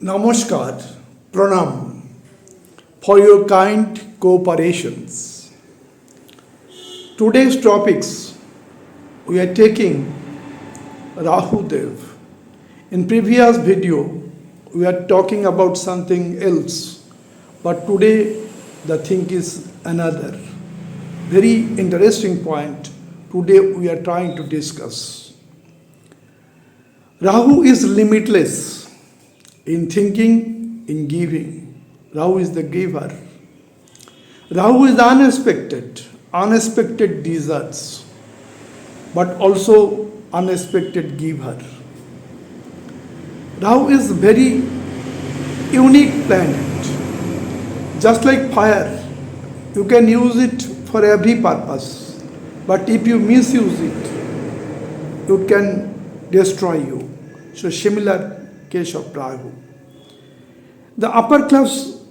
Namaskar, Pranam, for your kind cooperations. Today's topics we are taking Rahu Dev. In previous video we are talking about something else, but today the thing is another. Very interesting point today we are trying to discuss. Rahu is limitless in thinking, in giving. Rahu is the giver. Rahu is unexpected desserts, but also unexpected giver. Rahu is very unique planet. Just like fire, you can use it for every purpose, but if you misuse it, it can destroy you. So similar case of Rahu. The upper class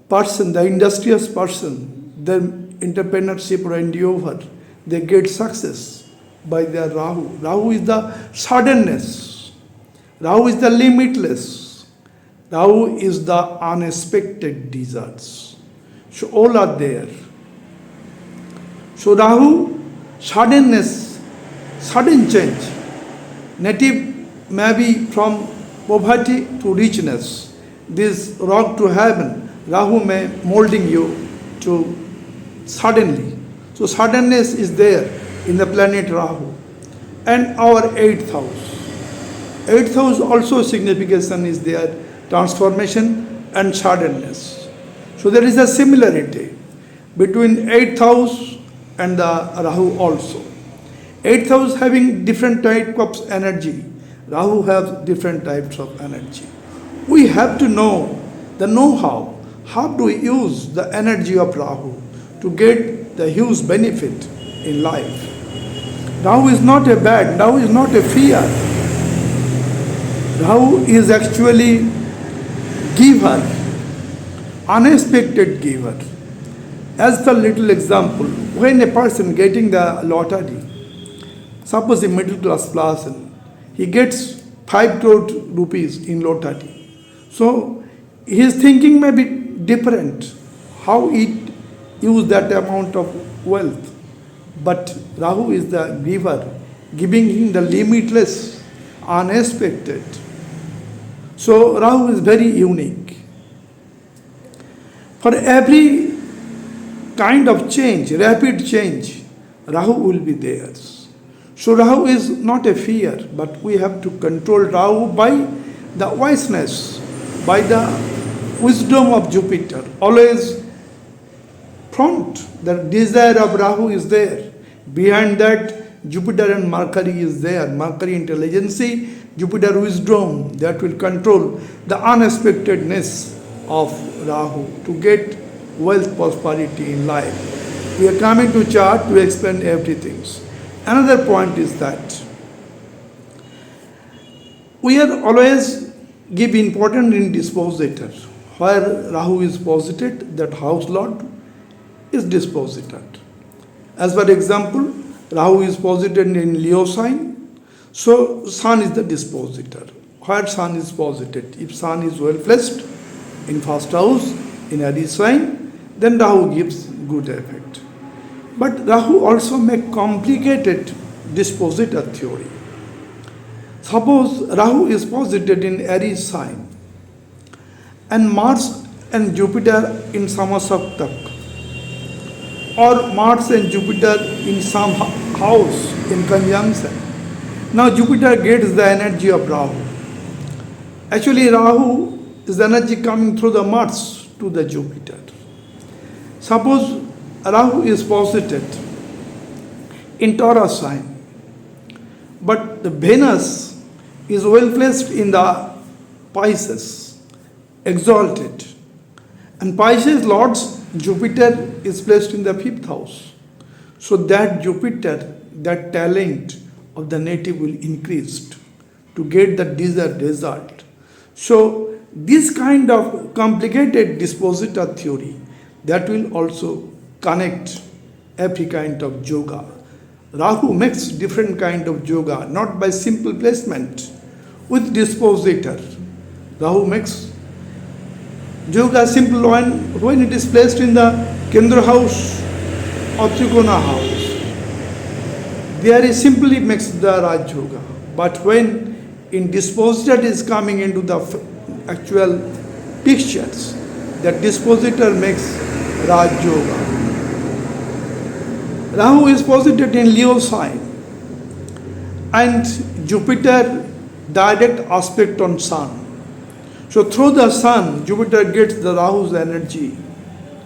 person, the industrious person, their entrepreneurship or endeavor, they get success by their Rahu. Rahu is the suddenness. Rahu is the limitless. Rahu is the unexpected desserts. So all are there. So Rahu, suddenness, sudden change. Native may be from poverty to richness. This rock to heaven, Rahu may molding you to suddenly. So suddenness is there in the planet Rahu. And our 8th house. 8th house also signification is there, transformation and suddenness. So there is a similarity between 8th house and the Rahu also. 8th house having different type of energy. Rahu has different types of energy. We have to know the know-how. How do we use the energy of Rahu to get the huge benefit in life? Rahu is not a bad, Rahu is not a fear. Rahu is actually giver, unexpected giver. As the little example, when a person getting the lottery, suppose a middle class person, he gets 5 crore rupees in lottery. So his thinking may be different, how he use that amount of wealth. But Rahu is the giver, giving him the limitless, unexpected. So Rahu is very unique. For every kind of change, rapid change, Rahu will be there. So Rahu is not a fear, but we have to control Rahu by the wiseness, by the wisdom of Jupiter. Always front, the desire of Rahu is there. Behind that, Jupiter and Mercury is there. Mercury intelligence, Jupiter wisdom, that will control the unexpectedness of Rahu to get wealth, prosperity in life. We are coming to chart to explain everything. Another point is that we are always give importance in dispositor. Where Rahu is posited, that house lord is dispositor. As for example, Rahu is posited in Leo sign, so Sun is the dispositor. Where Sun is posited, if Sun is well placed in first house, in Aries sign, then Rahu gives good effect. But Rahu also make complicated dispositor theory. Suppose Rahu is posited in Aries sign and Mars and Jupiter in Samasaktak, or Mars and Jupiter in some house in conjunction. Now Jupiter gets the energy of Rahu. Actually Rahu is the energy coming through the Mars to the Jupiter. Suppose Rahu is posited in Taurus sign, but the Venus is well placed in the Pisces, exalted. And Pisces Lord's Jupiter is placed in the 5th house. So that Jupiter, that talent of the native will increase to get the desired result. So this kind of complicated dispositor theory, that will also connect every kind of yoga. Rahu makes different kind of yoga, not by simple placement, with dispositor. Rahu makes yoga simple when it is placed in the Kendra house or Trikona house. There it simply makes the Raj Yoga. But when in dispositor is coming into the actual pictures, that dispositor makes Raj Yoga. Rahu is posited in Leo sign and Jupiter direct aspect on Sun. So through the Sun, Jupiter gets the Rahu's energy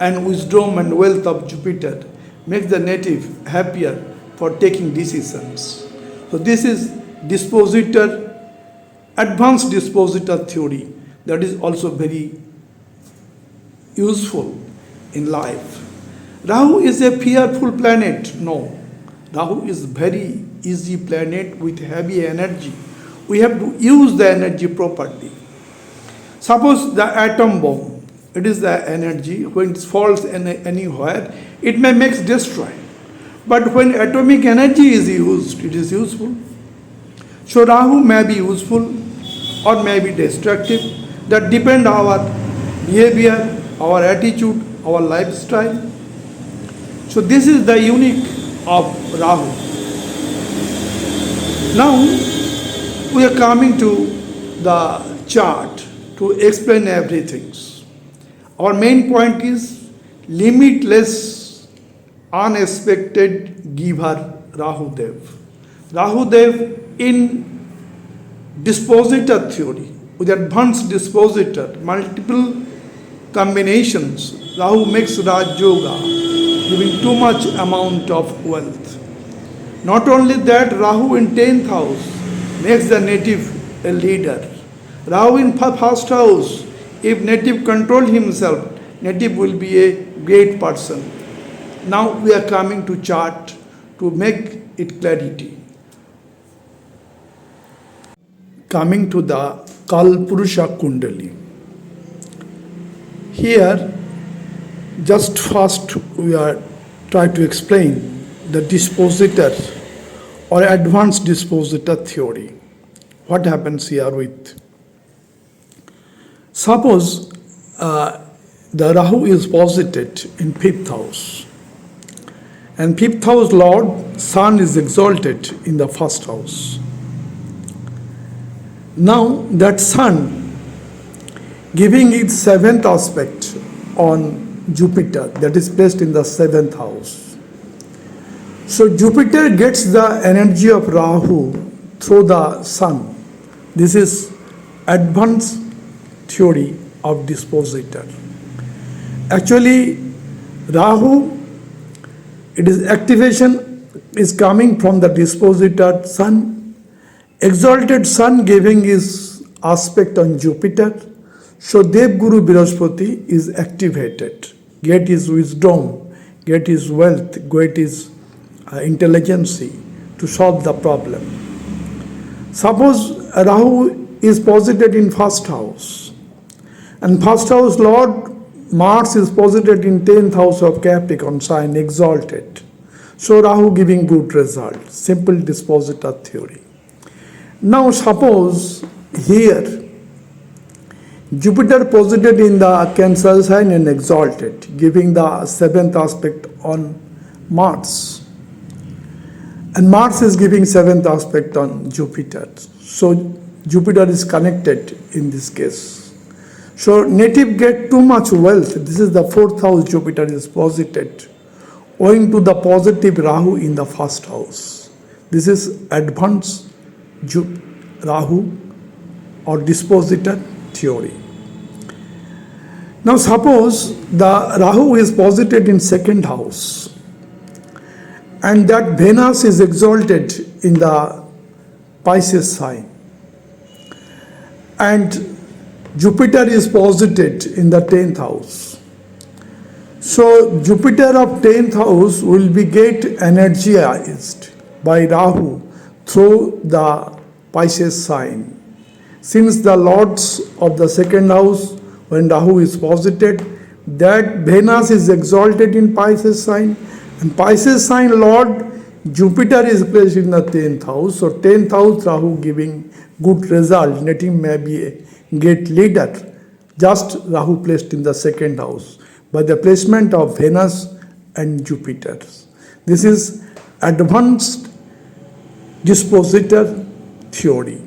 and wisdom and wealth of Jupiter makes the native happier for taking decisions. So this is dispositor, advanced dispositor theory that is also very useful in life. Rahu is a fearful planet. No, Rahu is very easy planet with heavy energy. We have to use the energy properly. Suppose the atom bomb, it is the energy, when it falls anywhere, it may make destroy. But when atomic energy is used, it is useful. So Rahu may be useful or may be destructive. That depends on our behavior, our attitude, our lifestyle. So this is the unique of Rahu. Now we are coming to the chart to explain everything. Our main point is limitless, unexpected giver Rahu Dev. Rahu Dev in dispositor theory, with advanced dispositor, multiple combinations, Rahu makes Raj Yoga, giving too much amount of wealth. Not only that, Rahu in 10th house makes the native a leader. Rahu in first house, if native control himself, native will be a great person. Now we are coming to chart to make it clarity. Coming to the Kalpurusha Kundali. Here, just first we are trying to explain the dispositor or advanced dispositor theory. What happens here with? Suppose the Rahu is posited in 5th house, and 5th house Lord Sun is exalted in the 1st house. Now that Sun giving its 7th aspect on Jupiter, that is placed in the 7th house. So Jupiter gets the energy of Rahu through the Sun. This is advanced theory of dispositor. Actually, Rahu, it is activation is coming from the dispositor Sun, exalted Sun giving his aspect on Jupiter. So Dev Guru Brihaspati is activated, get his wisdom, get his wealth, get his intelligence to solve the problem. Suppose Rahu is posited in 1st house, and 1st house Lord Mars is posited in 10th house of Capricorn sign, exalted. So Rahu giving good result. Simple dispositor theory. Now suppose here Jupiter posited in the Cancer sign and exalted, giving the 7th aspect on Mars. And Mars is giving 7th aspect on Jupiter. So Jupiter is connected in this case. So native get too much wealth. This is the 4th house Jupiter is posited, owing to the positive Rahu in the 1st house. This is advanced Rahu or dispositor theory. Now suppose the Rahu is posited in 2nd house, and that Venus is exalted in the Pisces sign, and Jupiter is posited in the 10th house. So Jupiter of 10th house will be get energized by Rahu through the Pisces sign. Since the lords of the 2nd house, when Rahu is posited, that Venus is exalted in Pisces sign, and Pisces sign Lord Jupiter is placed in the 10th house. So 10th house Rahu giving good result. Native may be a get leader. Just Rahu placed in the second house by the placement of Venus and Jupiter. This is advanced dispositor theory.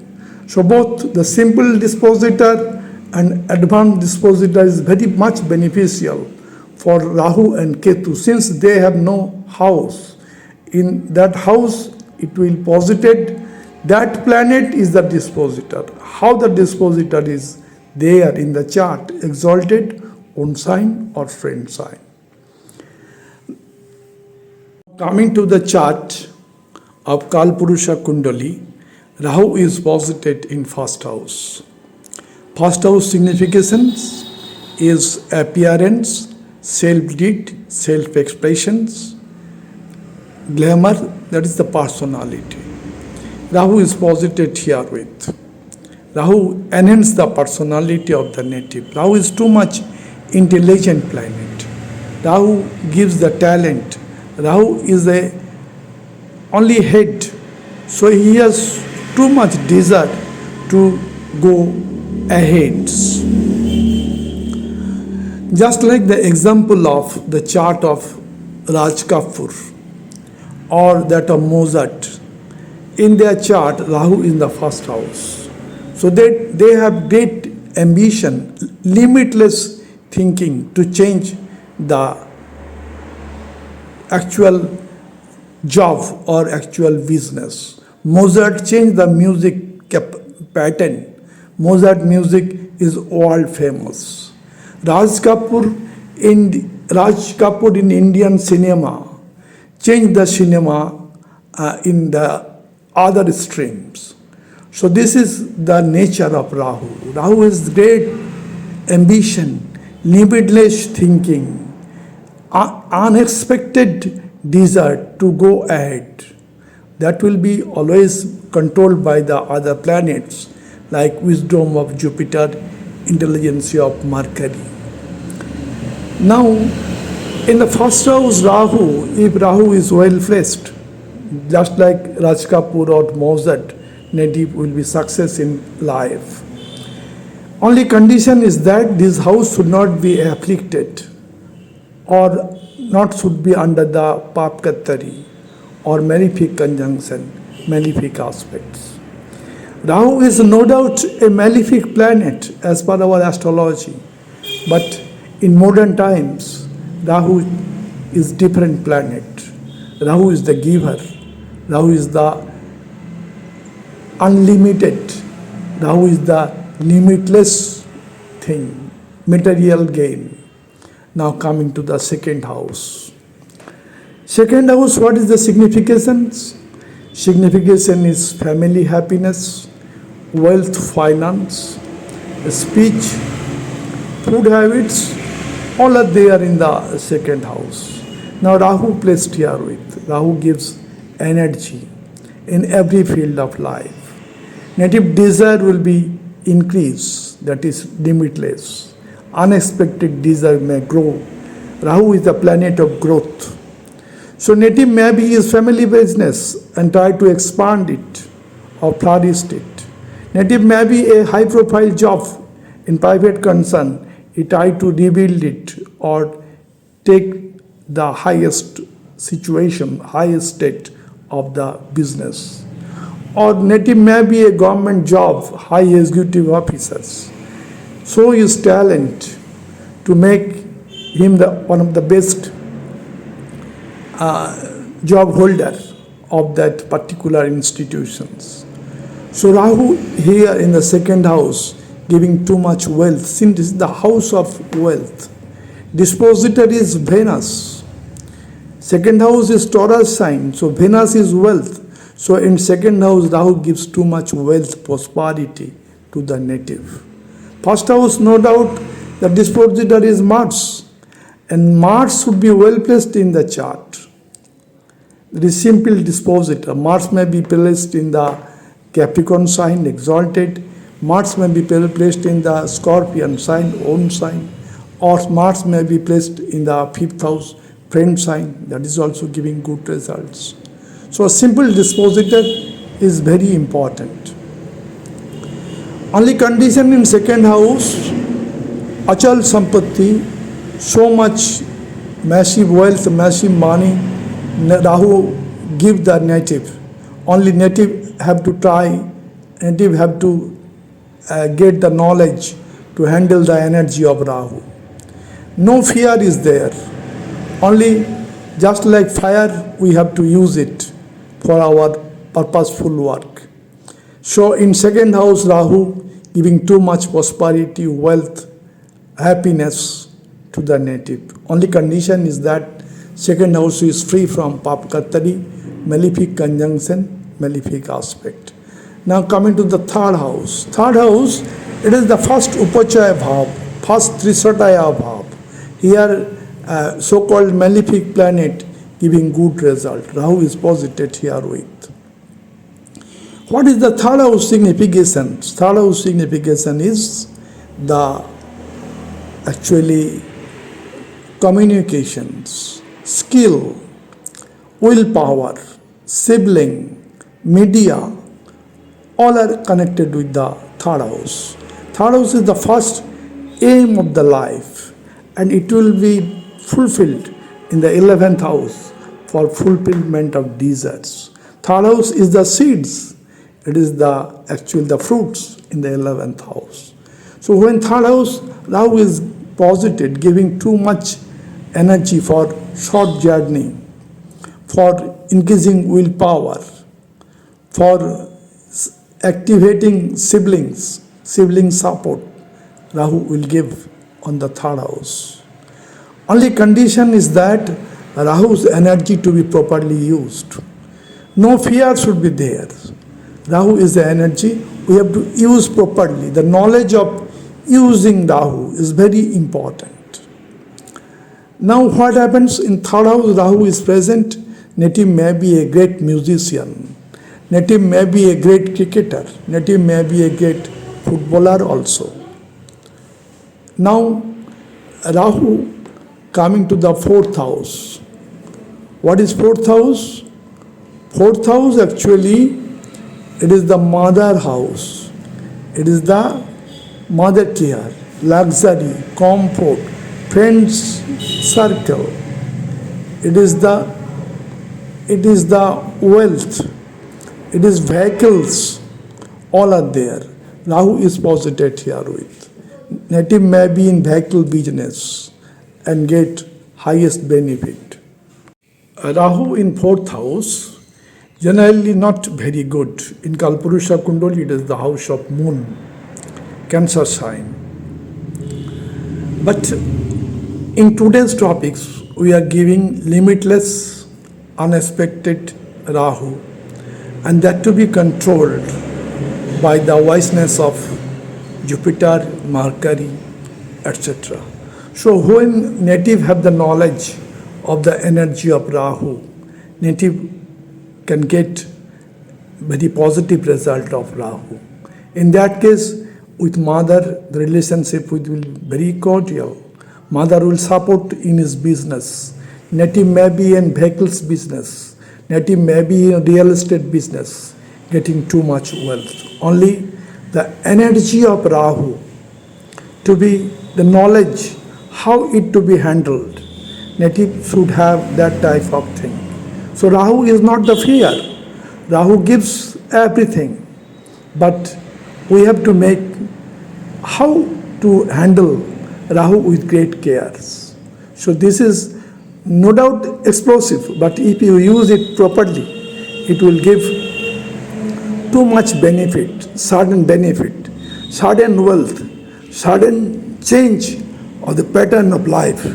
So both the simple dispositor and advanced dispositor is very much beneficial for Rahu and Ketu since they have no house. In that house it will posited that planet is the dispositor. How the dispositor is there in the chart, exalted, own sign or friend sign. Coming to the chart of Kalpurusha Kundali, Rahu is posited in first house. First house significations is appearance, self-deed, self-expressions, glamour, that is the personality. Rahu is posited here with. Rahu enhances the personality of the native. Rahu is too much intelligent planet. Rahu gives the talent. Rahu is a only head, so he has too much desire to go ahead. Just like the example of the chart of Raj Kapoor or that of Mozart, in their chart Rahu is in the first house. So they have great ambition, limitless thinking to change the actual job or actual business. Mozart changed the music pattern. Mozart music is world famous. Raj Kapoor in Indian cinema changed the cinema in the other streams. So this is the nature of Rahu. Rahu is great ambition, limitless thinking, unexpected desire to go ahead. That will be always controlled by the other planets like wisdom of Jupiter, intelligence of Mercury. Now, in the first house Rahu, if Rahu is well placed, just like Raj Kapoor or Mozart, native will be success in life. Only condition is that this house should not be afflicted or not should be under the Papkatari or malefic conjunction, malefic aspects. Rahu is no doubt a malefic planet as per our astrology, but in modern times, Rahu is different planet. Rahu is the giver. Rahu is the unlimited. Rahu is the limitless thing, material gain. Now coming to the second house. Second house, what is the significance? Signification is family happiness, wealth, finance, speech, food habits, all are there in the second house. Now Rahu placed here with. Rahu gives energy in every field of life. Native desire will be increased, that is limitless. Unexpected desire may grow. Rahu is the planet of growth. So native may be his family business and try to expand it or flourish it. Native may be a high profile job in private concern. He try to rebuild it or take the highest situation, highest state of the business. Or native may be a government job, high executive officers. So his talent to make him one of the best job holder of that particular institutions. So Rahu here in the second house giving too much wealth, since this is the house of wealth. Dispositor is Venus. Second house is Taurus sign, so Venus is wealth. So in second house Rahu gives too much wealth, prosperity to the native. First house, no doubt, the dispositor is Mars, and Mars should be well placed in the chart. There is simple dispositor. Mars may be placed in the Capricorn sign, exalted. Mars may be placed in the Scorpion sign, own sign, or Mars may be placed in the fifth house, friend sign. That is also giving good results. So a simple dispositor is very important. Only condition in second house, achal sampatti, so much massive wealth, massive money, Rahu give the native. Only native have to try, native have to get the knowledge to handle the energy of Rahu. No fear is there. Only just like fire, we have to use it for our purposeful work. So in second house, Rahu giving too much prosperity, wealth, happiness to the native. Only condition is that second house is free from papkatari, malefic conjunction, malefic aspect. Now coming to the third house. Third house, it is the first upachaya bhav, first trisataya bhav. Here so-called malefic planet giving good result. Rahu is posited here with. What is the third house signification? Third house signification is the actually communications, skill, willpower, sibling, media, all are connected with the third house. Third house is the first aim of the life, and it will be fulfilled in the 11th house for fulfillment of desires. Third house is the seeds. It is the fruits in the 11th house. So when third house, Rahu is posited, giving too much energy for short journey, for increasing willpower, for activating sibling support, Rahu will give on the third house. Only condition is that Rahu's energy to be properly used. No fear should be there. Rahu is the energy we have to use properly. The knowledge of using Rahu is very important. Now what happens in third house, Rahu is present, native may be a great musician, native may be a great cricketer, native may be a great footballer also. Now Rahu coming to the fourth house. What is fourth house? Fourth house actually, it is the mother house. It is the mother care, luxury, comfort, friends circle. It is the wealth. It is vehicles. All are there. Rahu is posited here with. Native may be in vehicle business and get highest benefit. Rahu in fourth house, generally not very good. In Kalpurusha Kundali, it is the house of moon, Cancer sign. But in today's topics, we are giving limitless, unexpected Rahu, and that to be controlled by the wiseness of Jupiter, Mercury, etc. So when native have the knowledge of the energy of Rahu, native can get very positive result of Rahu. In that case, with mother, the relationship will be very cordial. Mother will support in his business. Native may be in vehicles business. Native may be in real estate business, getting too much wealth. Only the energy of Rahu to be the knowledge how it to be handled. Native should have that type of thing. So Rahu is not the fear. Rahu gives everything. But we have to make how to handle Rahu with great cares. So this is no doubt explosive, but if you use it properly, it will give too much benefit, sudden wealth, sudden change of the pattern of life.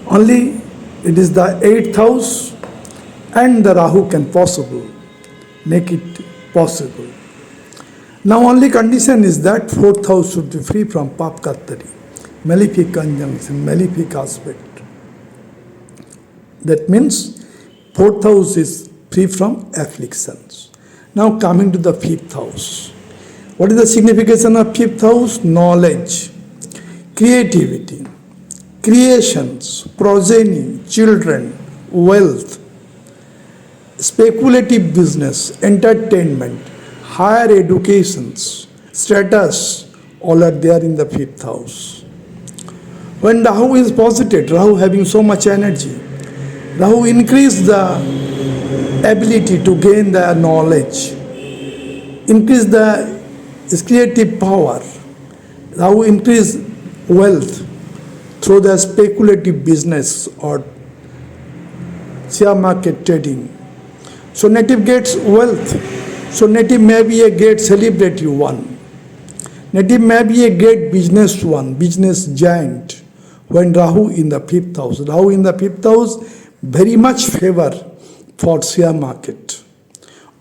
Only it is the 8th house and the Rahu can make it possible. Now only condition is that 4th house should be free from papkatari, malefic conjunction, malefic aspect. That means 4th house is free from afflictions. Now coming to the 5th house. What is the signification of 5th house? Knowledge, creativity, creations, progeny, children, wealth, speculative business, entertainment, higher educations, status, all are there in the fifth house. When Rahu is posited, Rahu having so much energy, Rahu increase the ability to gain the knowledge, increase the creative power. Rahu increase wealth through the speculative business or share market trading. So native gets wealth. So native may be a great celebrity one. Native may be a great business one, business giant. When Rahu in the fifth house, Rahu in the fifth house very much favor for share market.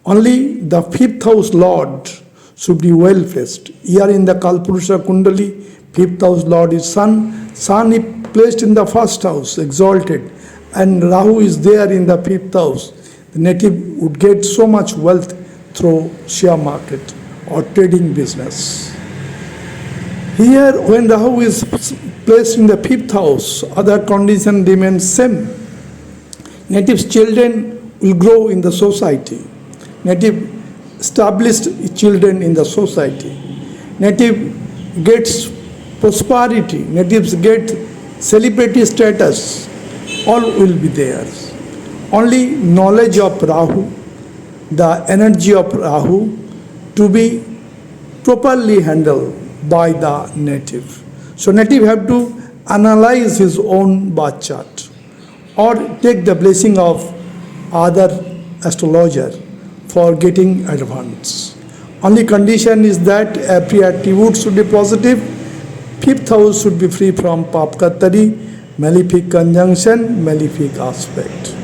Only the fifth house Lord should be well placed. Here in the Kalpurusha Kundali, fifth house Lord is Sun. Sun is placed in the first house, exalted, and Rahu is there in the fifth house. The native would get so much wealth through share market or trading business. Here, when Rahu is placed in the fifth house, other condition remains same. Native's children will grow in the society. Native established children in the society. Native gets prosperity. Natives get celebrity status. All will be there. Only knowledge of Rahu, the energy of Rahu, to be properly handled by the native. So native have to analyze his own birth chart or take the blessing of other astrologer for getting advance. Only condition is that every attribute should be positive. Fifth house should be free from papkatari, malefic conjunction, malefic aspect.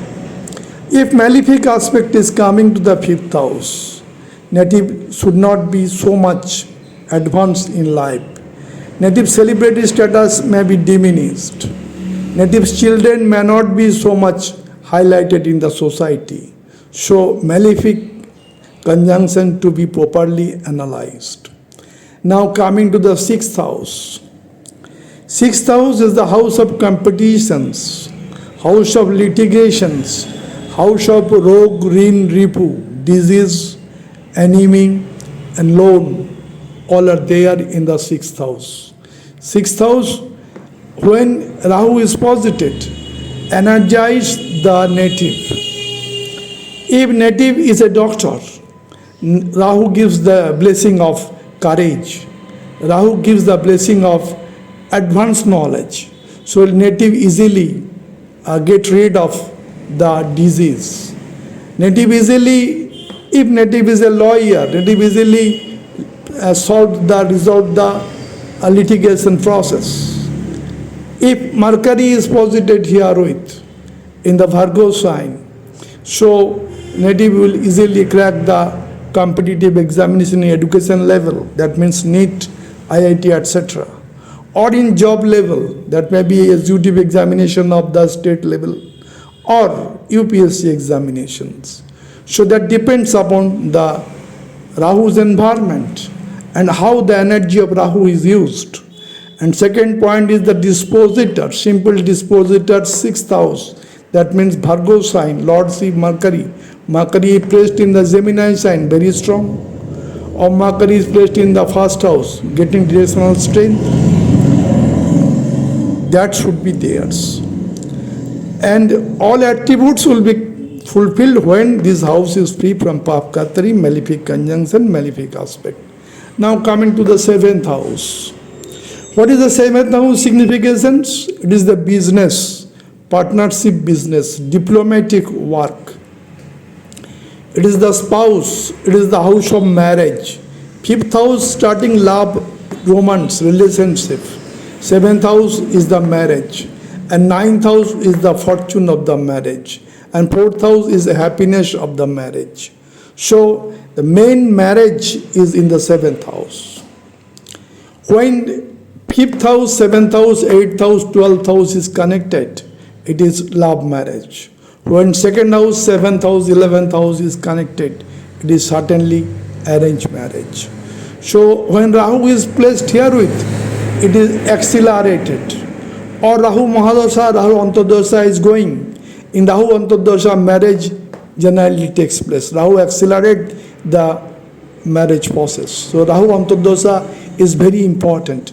If malefic aspect is coming to the fifth house, native should not be so much advanced in life. Native celebrity status may be diminished. Native's children may not be so much highlighted in the society. So malefic conjunction to be properly analyzed. Now coming to the sixth house. Sixth house is the house of competitions, house of litigations, house of rogue, rin, ripu, disease, enemy, and loan. All are there in the sixth house. Sixth house, when Rahu is posited, energize the native. If native is a doctor, Rahu gives the blessing of courage. Rahu gives the blessing of advanced knowledge. So native easily get rid of the disease. Native easily, if native is a lawyer, native easily resolve the litigation process. If Mercury is posited here with in the Virgo sign, so native will easily crack the competitive examination in education level, that means NEET, IIT, etc. Or in job level, that may be executive examination of the state level or UPSC examinations. So that depends upon the Rahu's environment and how the energy of Rahu is used. And second point is the dispositor, simple dispositor, sixth house. That means Virgo sign, Lord Shiv, Mercury. Mercury is placed in the Gemini sign, very strong. Or Mercury is placed in the first house, getting directional strength. That should be theirs. And all attributes will be fulfilled when this house is free from Papkatari, malefic conjunction, malefic aspect. Now coming to the seventh house. What is the seventh house significations? It is the business, partnership business, diplomatic work. It is the spouse, it is the house of marriage. Fifth house starting love, romance, relationship. Seventh house is the marriage. And ninth house is the fortune of the marriage. And fourth house is the happiness of the marriage. So the main marriage is in the seventh house. When fifth house, seventh house, eighth house, 12th house is connected, it is love marriage. When second house, seventh house, 11th house is connected, it is certainly arranged marriage. So when Rahu is placed herewith, it is accelerated. Or Rahu Mahadasha, Rahu Antardasha is going. In Rahu Antardasha, marriage generally takes place. Rahu accelerates the marriage process. So Rahu Antardosha is very important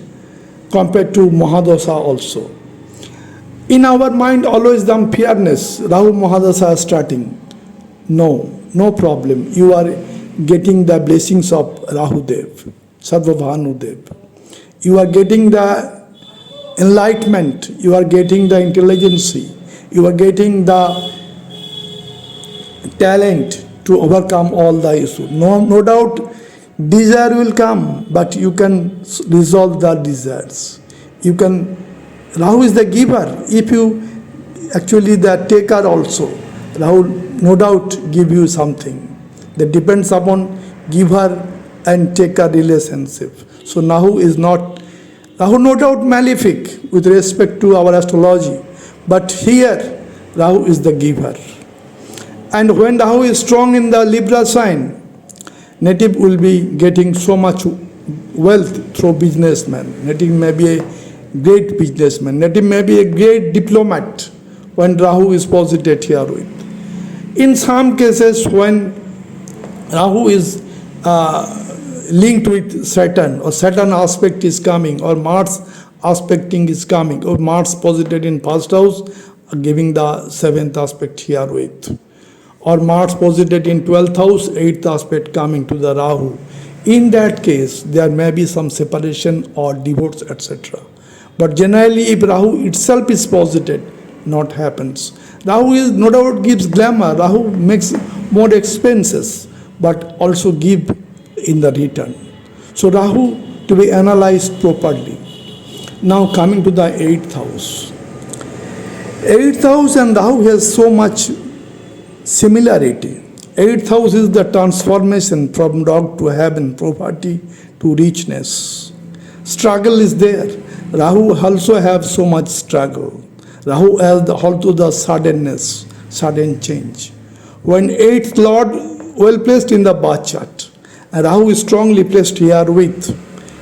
compared to Mahadosha also. In our mind always the unfairness, Rahu Mahadosha is starting. No problem. You are getting the blessings of Rahu Dev, Sarvabhanu Dev. You are getting the enlightenment, you are getting the intelligence, you are getting the talent to overcome all the issues. No doubt desire will come, but you can resolve the desires. You can, Rahu is the giver. If you actually the taker also, Rahu no doubt give you something. That depends upon giver and taker relationship. So Rahu no doubt malefic with respect to our astrology, but here Rahu is the giver. And when Rahu is strong in the Libra sign, native will be getting so much wealth through businessman. Native may be a great businessman. Native may be a great diplomat when Rahu is posited here with. In some cases, when Rahu is linked with Saturn, or Saturn aspect is coming, or Mars aspecting is coming, or Mars posited in first house, giving the seventh aspect here with, or Mars posited in 12th house, 8th aspect coming to the Rahu. In that case, there may be some separation or divorce, etc. But generally, if Rahu itself is posited, not happens. Rahu is no doubt gives glamour. Rahu makes more expenses, but also give in the return. So Rahu to be analyzed properly. Now coming to the 8th house. 8th house and Rahu has so much similarity. 8th house is the transformation from dog to heaven, property to richness. Struggle is there. Rahu also have so much struggle. Rahu has also the suddenness, sudden change. When 8th Lord well placed in the birth chart, and Rahu is strongly placed here with,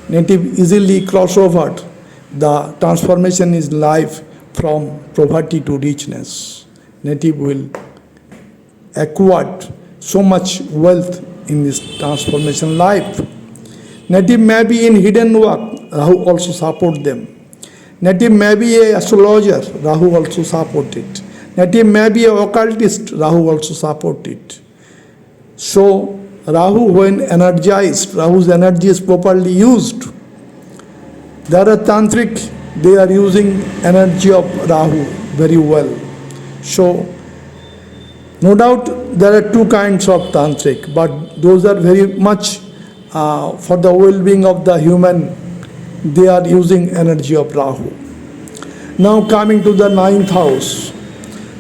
native easily cross over. The transformation is life from poverty to richness. Native will acquire so much wealth in this transformation life. Native may be in hidden work, Rahu also support them. Native may be a astrologer, Rahu also support it. Native may be a occultist, Rahu also support it. So Rahu when energized, Rahu's energy is properly used. There are tantric, they are using energy of Rahu very well. So no doubt there are two kinds of tantric, but those are very much for the well-being of the human. They are using energy of Rahu. Now coming to the 9th house.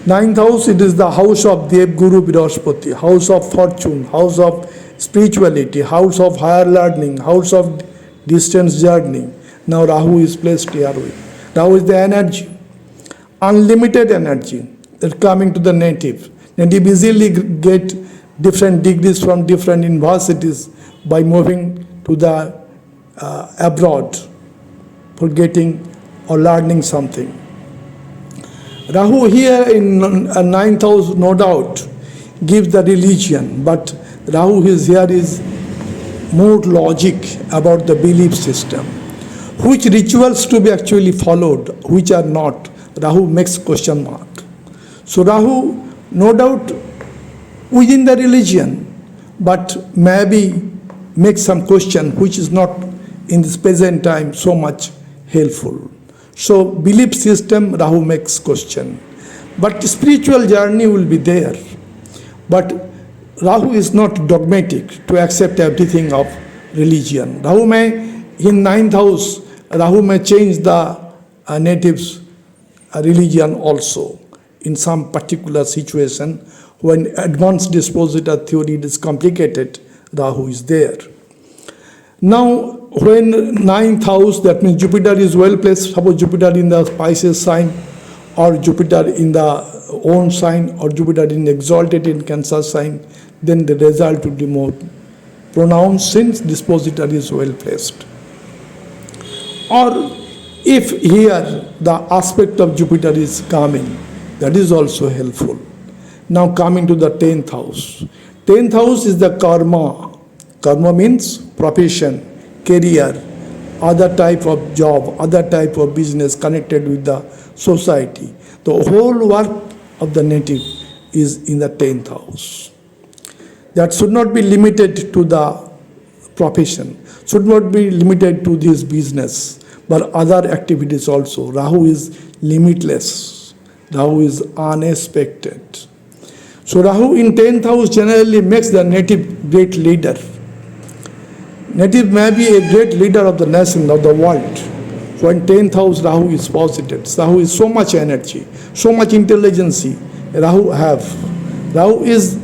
9th house, it is the house of Dev Guru Brihaspati, house of fortune, house of spirituality, house of higher learning, house of distance journey. Now Rahu is placed here with. Rahu is the energy, unlimited energy that coming to the native. Native easily get different degrees from different universities by moving to the abroad for getting or learning something. Rahu here in 9th house no doubt gives the religion, but Rahu here is more logic about the belief system. Which rituals to be actually followed, which are not, Rahu makes question mark. So Rahu no doubt within the religion, but maybe make some question which is not in this present time so much helpful. So belief system Rahu makes question, but spiritual journey will be there. But Rahu is not dogmatic to accept everything of religion. Rahu may in 9th house, Rahu may change the natives' religion also in some particular situation. When advanced dispositor theory is complicated, Rahu is there. Now, when 9th house, that means Jupiter is well placed, suppose Jupiter in the Pisces sign, or Jupiter in the own sign, or Jupiter in exalted in Cancer sign, then the result would be more pronounced since dispositor is well placed. Or if here the aspect of Jupiter is coming, that is also helpful. Now coming to the 10th house. 10th house is the karma Karma means profession, career, other type of job, other type of business connected with the society. The whole work of the native is in the 10th house. That should not be limited to the profession, should not be limited to this business, but other activities also. Rahu is limitless. Rahu is unexpected. So Rahu in 10th house generally makes the native great leader. Native may be a great leader of the nation, of the world. When 10th house Rahu is posited, Rahu is so much energy, so much intelligence Rahu have. Rahu is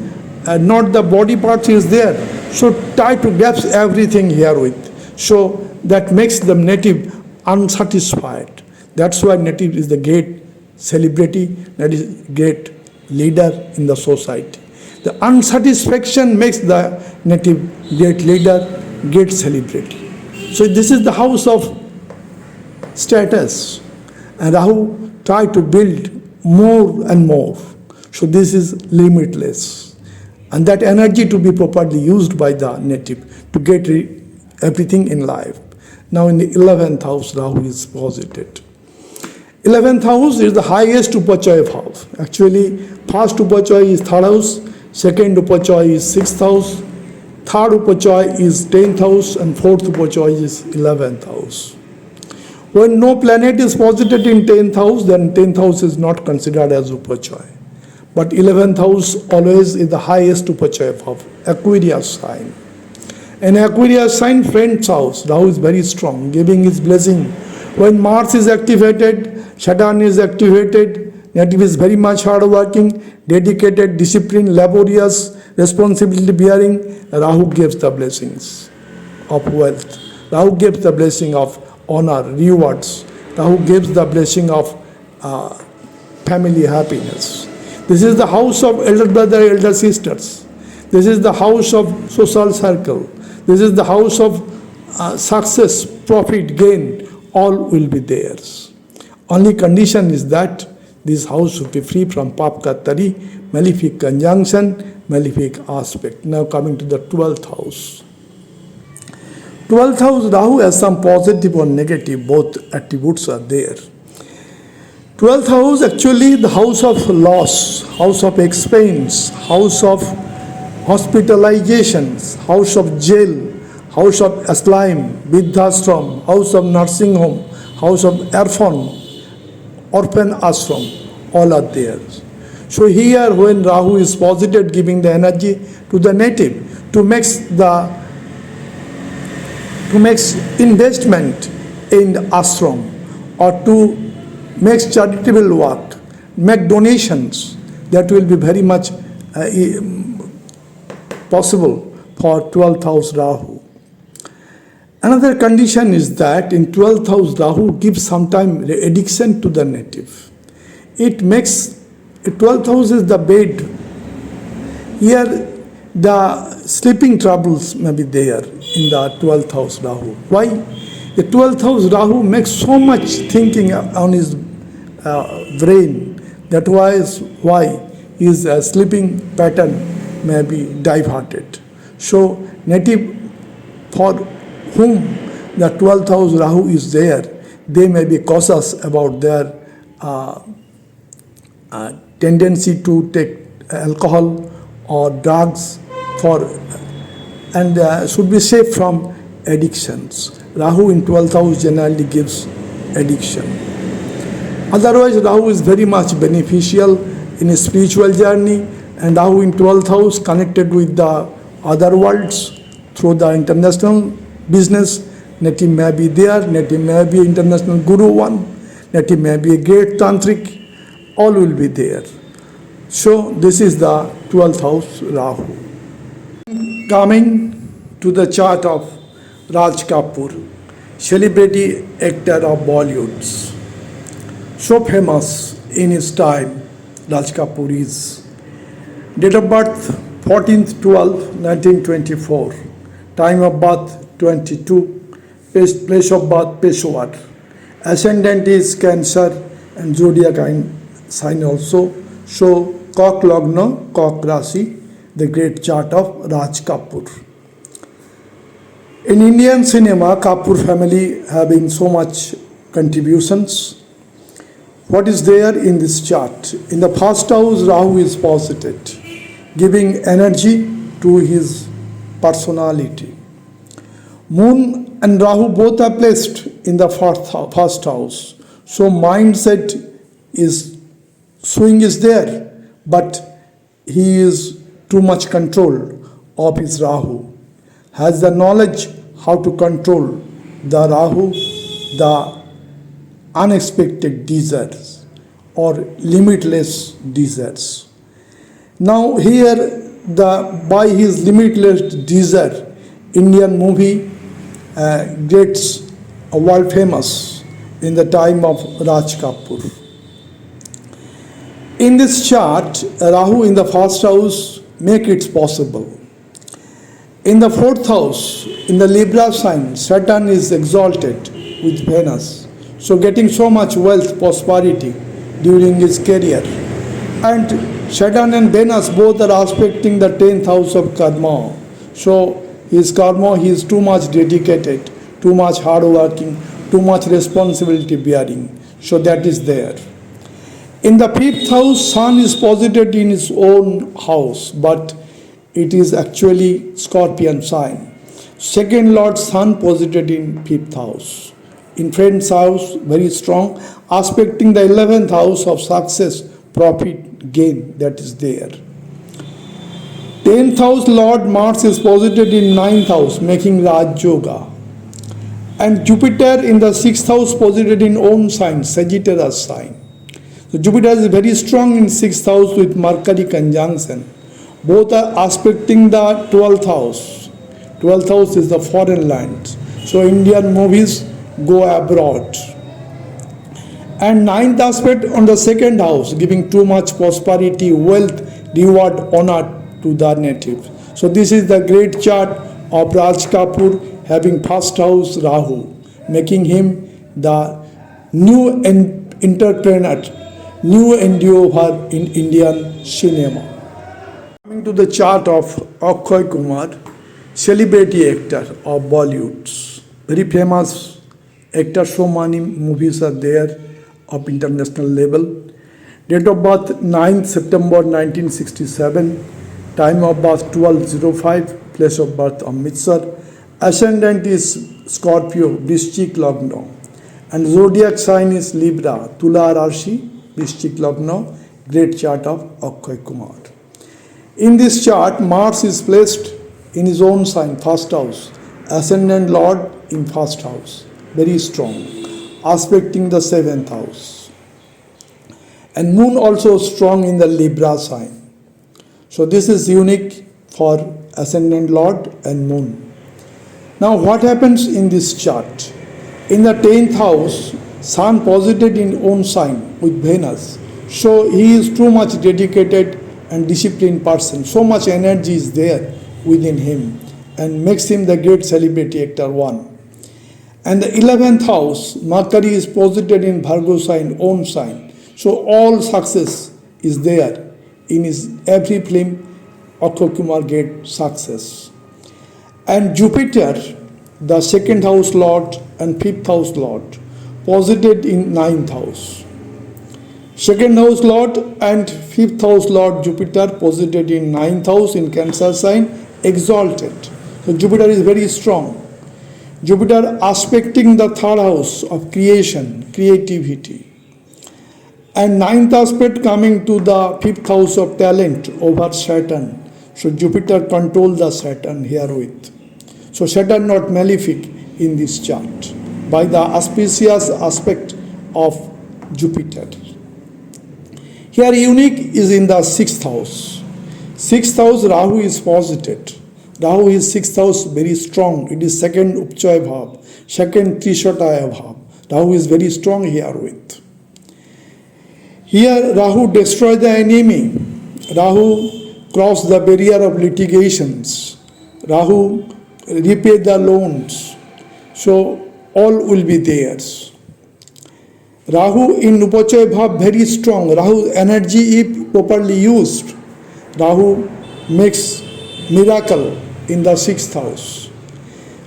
not the body parts is there, so try to grasp everything here with. So that makes the native unsatisfied. That's why native is the great celebrity, that is great leader in the society. The unsatisfaction makes the native great leader, great celebrity. So this is the house of status, and Rahu try to build more and more. So this is limitless, and that energy to be properly used by the native to get everything in life. Now in the 11th house Rahu is posited. 11th house is the highest Upachaya house. Actually, first Upachaya is 3rd house, second Upachaya is 6th house, third Upachaya is 10th house, and fourth Upachaya is 11th house. When no planet is posited in 10th house, then 10th house is not considered as Upachaya. But 11th house always is the highest Upachaya of Aquarius sign. In Aquarius sign, friend's house, Rahu is very strong, giving his blessing. When Mars is activated, Saturn is activated, native is very much hardworking, dedicated, disciplined, laborious, responsibility bearing. Rahu gives the blessings of wealth. Rahu gives the blessing of honor, rewards. Rahu gives the blessing of family happiness. This is the house of elder brother, elder sisters. This is the house of social circle. This is the house of success, profit, gain. All will be theirs. Only condition is that this house should be free from Papkatari, malefic conjunction, malefic aspect. Now coming to the 12th house. 12th house Rahu has some positive or negative, both attributes are there. 12th house actually the house of loss, house of expense, house of hospitalizations, house of jail, house of asylum, Vidhashram, house of nursing home, house of orphan ashram, all are there. So here when Rahu is posited, giving the energy to the native to make investment in the ashram, or to make charitable work, make donations, that will be very much possible for 12th house Rahu. Another condition is that in 12th house Rahu gives sometime addiction to the native. It makes 12th house is the bed. Here the sleeping troubles may be there in the 12th house Rahu. Why? The 12th house Rahu makes so much thinking on his brain. That was why his sleeping pattern may be diverted. So native for whom the 12th house Rahu is there, they may be cautious about their tendency to take alcohol or drugs and should be safe from addictions. Rahu in 12th house generally gives addiction. Otherwise, Rahu is very much beneficial in a spiritual journey, and Rahu in 12th house connected with the other worlds through the international business. Native may be there, native may be international guru one, native may be a great tantric, all will be there. So this is the 12th house Rahu. Coming to the chart of Raj Kapoor, celebrity actor of Bollywood. So famous in his time, Raj Kapoor is. Date of birth 14/12/1924. Time of birth 22. Place of birth Peshawar. Ascendant is Cancer and zodiac sign also. So Kak Lagna, Kak Rashi, the great chart of Raj Kapoor. In Indian cinema, Kapoor family having so much contributions. What is there in this chart? In the first house, Rahu is posited, giving energy to his personality. Moon and Rahu both are placed in the first house. So mindset is swing is there, but he is too much control of his Rahu. Has the knowledge how to control the Rahu, the unexpected desires or limitless desires. Now here by his limitless desire, Indian movie gets a world famous in the time of Raj Kapoor. In this chart, Rahu in the first house make it possible. In the fourth house, in the Libra sign, Saturn is exalted with Venus. So getting so much wealth, prosperity during his career. And Saturn and Venus both are aspecting the 10th house of karma. So his karma, he is too much dedicated, too much hardworking, too much responsibility bearing. So that is there. In the fifth house, Sun is posited in his own house, but it is actually Scorpion sign. Second Lord Sun posited in fifth house. In friend's house, very strong, aspecting the 11th house of success, profit, gain, that is there. 10th house Lord Mars is posited in 9th house, making Raj Yoga. And Jupiter in the 6th house posited in own sign, Sagittarius sign. So Jupiter is very strong in 6th house with Mercury conjunction. Both are aspecting the 12th house. 12th house is the foreign land. So Indian movies go abroad. And 9th aspect on the second house, giving too much prosperity, wealth, reward, honor to the native. So this is the great chart of Raj Kapoor having first house Rahu, making him the new entrepreneur, new endeavor in Indian cinema. Coming to the chart of Akshay Kumar, celebrity actor of Bollywood, very famous actor, so many movies are there of international level. Date of birth 9th September 1967, time of birth 12:05, place of birth Amritsar, ascendant is Scorpio, Vrishchik Lagna, and zodiac sign is Libra, Tula Rashi, Vrishchik Lagna, great chart of Akshay Kumar. In this chart, Mars is placed in his own sign, first house, ascendant Lord in first house, very strong, aspecting the 7th house. And Moon also strong in the Libra sign. So this is unique for ascendant Lord and Moon. Now what happens in this chart? In the 10th house, Sun posited in own sign with Venus. So he is too much dedicated and disciplined person. So much energy is there within him and makes him the great celebrity actor one. And the 11th house, Mercury is posited in Virgo sign, own sign. So all success is there in his every film. Akshay Kumar get success. And Jupiter, the 2nd house Lord and 5th house Lord, posited in 9th house. 2nd house Lord and 5th house Lord Jupiter posited in 9th house in Cancer sign, exalted. So Jupiter is very strong. Jupiter aspecting the 3rd house of creation, creativity. And 9th aspect coming to the 5th house of talent over Saturn. So Jupiter controls the Saturn herewith. So Saturn not malefic in this chart by the auspicious aspect of Jupiter. Here unique is in the 6th house. 6th house Rahu is posited. Rahu is 6th house very strong. It is 2nd Upchaya Bhav, 2nd Trishataya Bhav. Rahu is very strong herewith. Here Rahu destroy the enemy. Rahu cross the barrier of litigations. Rahu repay the loans. So all will be theirs. Rahu in Upachaya Bhav very strong. Rahu energy if properly used. Rahu makes miracle in the 6th house.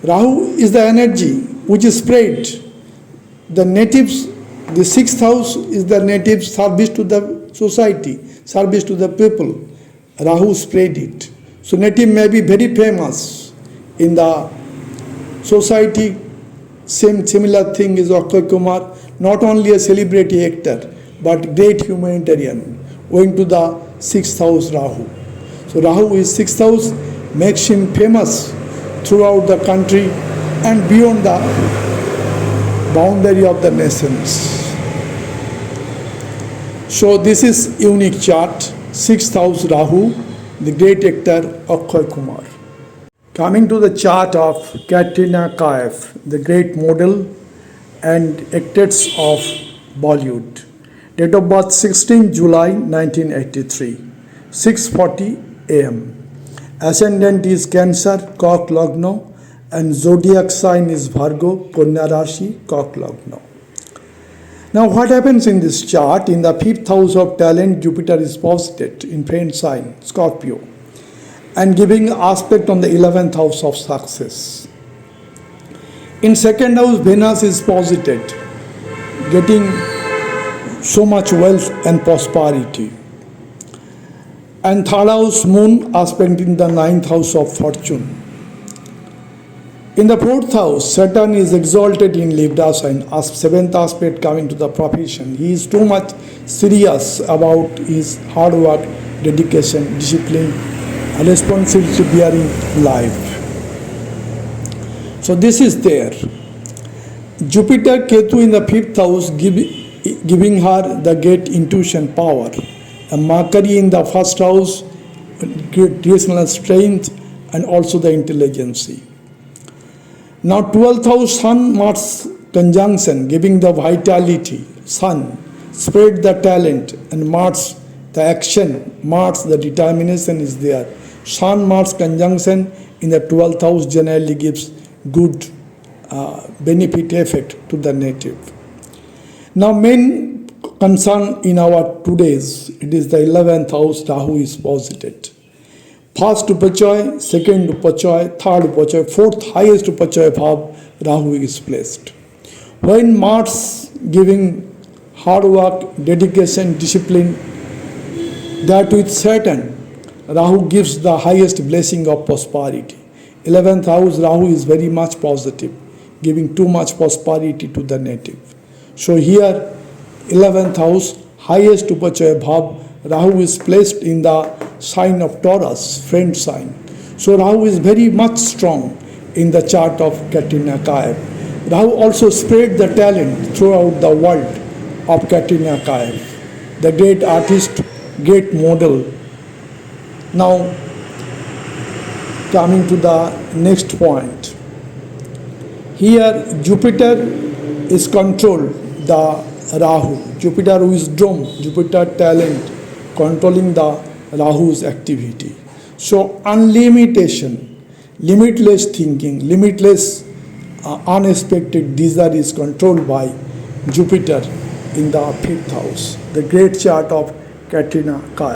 Rahu is the energy which is spread. The natives, the sixth house is the native service to the society, service to the people. Rahu spread it. So native may be very famous in the society. Similar thing is Akshay Kumar, not only a celebrity actor, but great humanitarian, going to the sixth house Rahu. So Rahu is sixth house, makes him famous throughout the country and beyond the boundary of the nations. So this is unique chart, sixth house Rahu, the great actor Akshay Kumar. Coming to the chart of Katrina Kaif, the great model and actress of Bollywood. Date of birth 16 July 1983, 6:40 a.m. Ascendant is Cancer, Cock Lagna, and zodiac sign is Virgo, Kanya Rashi, Cock Lagna. Now what happens in this chart? In the fifth house of talent, Jupiter is posited in friend sign, Scorpio, and giving aspect on the 11th house of success. In second house, Venus is posited, getting so much wealth and prosperity. And third house, Moon aspect in the 9th house of fortune. In the fourth house, Saturn is exalted in Libra sign, as seventh aspect coming to the profession. He is too much serious about his hard work, dedication, discipline, and responsibility bearing life. So this is there. Jupiter Ketu in the fifth house giving her the great intuition power. And Mercury in the first house, great rational strength and also the intelligence. Now 12th house Sun Mars conjunction giving the vitality. Sun spread the talent and Mars the action. Mars the determination is there. Sun Mars conjunction in the 12th house generally gives good benefit effect to the native. Now main concern in our today's, it is the 11th house Rahu is posited. First Upachaya, second Upachaya, third Upachaya, fourth highest Upachaya bhav Rahu is placed. When Mars giving hard work, dedication, discipline, that with Saturn, Rahu gives the highest blessing of prosperity. 11th house Rahu is very much positive, giving too much prosperity to the native. So here 11th house, highest Upachaya bhav, Rahu is placed in the sign of Taurus, friend sign. So Rahu is very much strong in the chart of Katrina Kaif. Rahu also spread the talent throughout the world of Katrina Kaif, the great artist, great model. Now coming to the next point. Here Jupiter is controlled the Rahu. Jupiter wisdom, Jupiter talent, controlling the Rahu's activity. So unlimitation, limitless thinking, limitless unexpected desire is controlled by Jupiter in the fifth house, the great chart of Katrina Kaif.